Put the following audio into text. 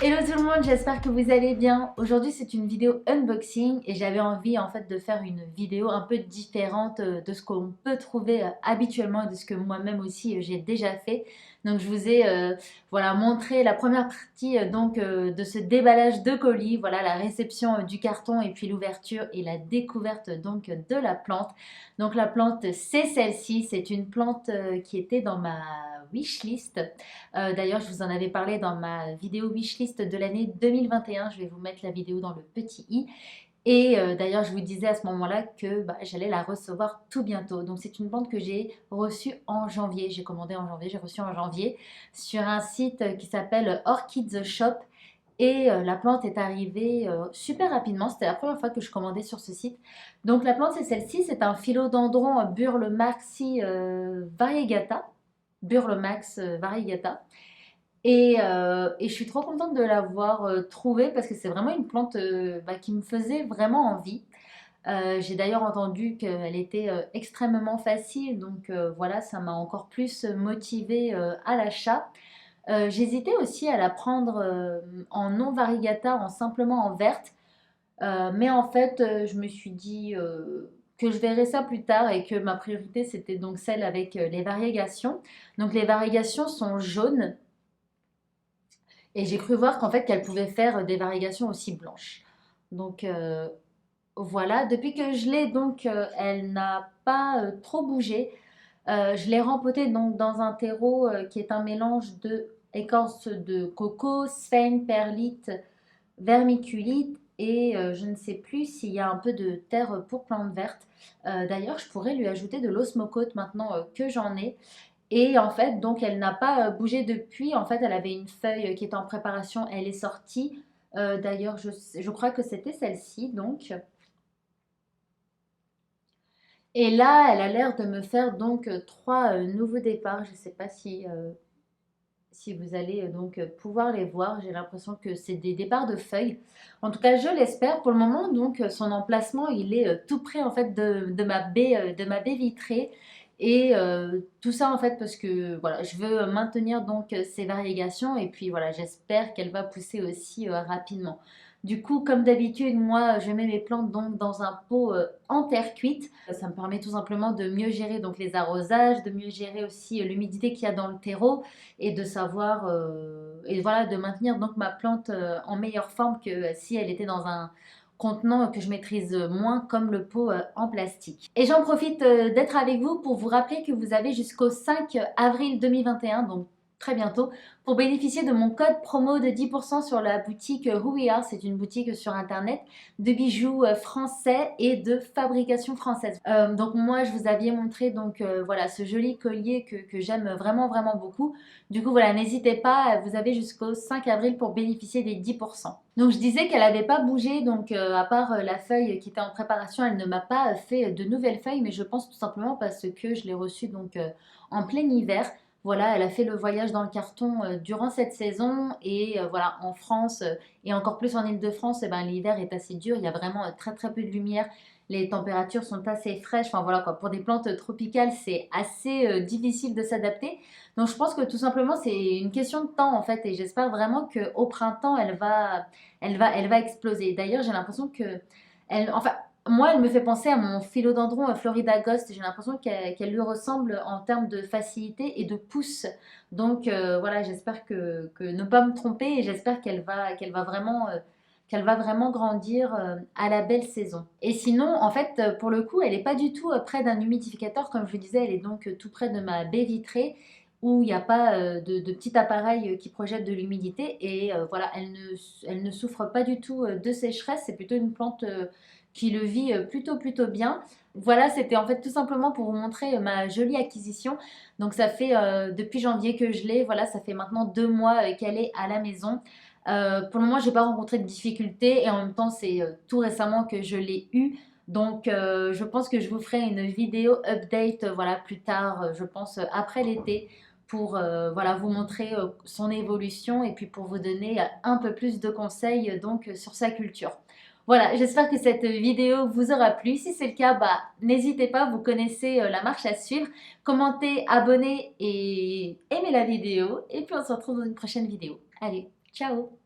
Hello tout le monde, j'espère que vous allez bien. Aujourd'hui c'est une vidéo unboxing et j'avais envie en fait de faire une vidéo un peu différente de ce qu'on peut trouver habituellement et de ce que moi-même aussi j'ai déjà fait. Donc je vous ai voilà, montré la première partie de ce déballage de colis, voilà la réception du carton et puis l'ouverture et la découverte donc de la plante. Donc la plante c'est celle-ci, c'est une plante qui était dans ma wishlist. D'ailleurs, je vous en avais parlé dans ma vidéo wishlist de l'année 2021. Je vais vous mettre la vidéo dans le petit i. Et d'ailleurs, je vous disais à ce moment-là que j'allais la recevoir tout bientôt. Donc, c'est une plante que j'ai reçue en janvier. J'ai commandé en janvier, j'ai reçu en janvier sur un site qui s'appelle Orchids Shop. Et la plante est arrivée super rapidement. C'était la première fois que je commandais sur ce site. Donc, la plante, c'est celle-ci. C'est un philodendron Burle Maxi variegata. Burle Max variegata. Et je suis trop contente de l'avoir trouvée parce que c'est vraiment une plante qui me faisait vraiment envie. J'ai d'ailleurs entendu qu'elle était extrêmement facile, donc voilà, ça m'a encore plus motivée à l'achat. J'hésitais aussi à la prendre en non variegata, en simplement en verte, mais en fait, je me suis dit que je verrais ça plus tard et que ma priorité c'était donc celle avec les variegations. Donc les variegations sont jaunes. Et j'ai cru voir qu'en fait qu'elle pouvait faire des variations aussi blanches. Donc voilà, depuis que je l'ai donc elle n'a pas trop bougé. Je l'ai rempotée donc dans un terreau qui est un mélange de écorce de coco, sphène, perlite, vermiculite et je ne sais plus s'il y a un peu de terre pour plantes vertes. D'ailleurs, je pourrais lui ajouter de l'osmocote maintenant que j'en ai. Et en fait, donc elle n'a pas bougé depuis. En fait, elle avait une feuille qui était en préparation. Elle est sortie. D'ailleurs, je crois que c'était celle-ci. Donc, et là, elle a l'air de me faire donc trois nouveaux départs. Je ne sais pas si vous allez pouvoir les voir. J'ai l'impression que c'est des départs de feuilles. En tout cas, je l'espère. Pour le moment, donc son emplacement, il est tout près en fait de ma baie vitrée. Et tout ça en fait parce que voilà, je veux maintenir donc ces variégations et puis voilà, j'espère qu'elle va pousser aussi rapidement. Du coup, comme d'habitude, moi, je mets mes plantes donc dans un pot en terre cuite. Ça me permet tout simplement de mieux gérer donc les arrosages, de mieux gérer aussi l'humidité qu'il y a dans le terreau et de savoir et voilà de maintenir donc ma plante en meilleure forme que si elle était dans un contenant que je maîtrise moins comme le pot en plastique. Et j'en profite d'être avec vous pour vous rappeler que vous avez jusqu'au 5 avril 2021, donc très bientôt, pour bénéficier de mon code promo de 10% sur la boutique Who We Are. C'est une boutique sur internet de bijoux français et de fabrication française. Donc moi je vous avais montré donc voilà ce joli collier que j'aime vraiment vraiment beaucoup. Du coup voilà, n'hésitez pas, vous avez jusqu'au 5 avril pour bénéficier des 10%. Donc je disais qu'elle n'avait pas bougé, donc à part la feuille qui était en préparation, elle ne m'a pas fait de nouvelles feuilles, mais je pense tout simplement parce que je l'ai reçue donc en plein hiver. Voilà, elle a fait le voyage dans le carton durant cette saison et voilà, en France et encore plus en Île-de-France, eh ben, l'hiver est assez dur, il y a vraiment très très peu de lumière, les températures sont assez fraîches, enfin voilà quoi, pour des plantes tropicales c'est assez difficile de s'adapter. Donc je pense que tout simplement c'est une question de temps en fait et j'espère vraiment qu'au printemps elle va exploser. D'ailleurs j'ai l'impression que, enfin moi, elle me fait penser à mon philodendron Florida Ghost. J'ai l'impression qu'elle lui ressemble en termes de facilité et de pousse. Donc voilà, j'espère que ne pas me tromper et j'espère qu'elle va vraiment grandir à la belle saison. Et sinon, en fait, pour le coup, elle n'est pas du tout près d'un humidificateur. Comme je vous disais, elle est donc tout près de ma baie vitrée où il n'y a pas de petit appareil qui projette de l'humidité. Et voilà, elle ne souffre pas du tout de sécheresse. C'est plutôt une plante qui le vit plutôt bien. Voilà, c'était en fait tout simplement pour vous montrer ma jolie acquisition. Donc ça fait depuis janvier que je l'ai. Voilà, ça fait maintenant 2 mois qu'elle est à la maison. Pour le moment, je n'ai pas rencontré de difficultés et en même temps, c'est tout récemment que je l'ai eu. Donc, je pense que je vous ferai une vidéo update, voilà, plus tard, je pense après l'été, pour voilà, vous montrer son évolution et puis pour vous donner un peu plus de conseils donc sur sa culture. Voilà, j'espère que cette vidéo vous aura plu. Si c'est le cas, n'hésitez pas, vous connaissez la marche à suivre. Commentez, abonnez et aimez la vidéo. Et puis on se retrouve dans une prochaine vidéo. Allez, ciao!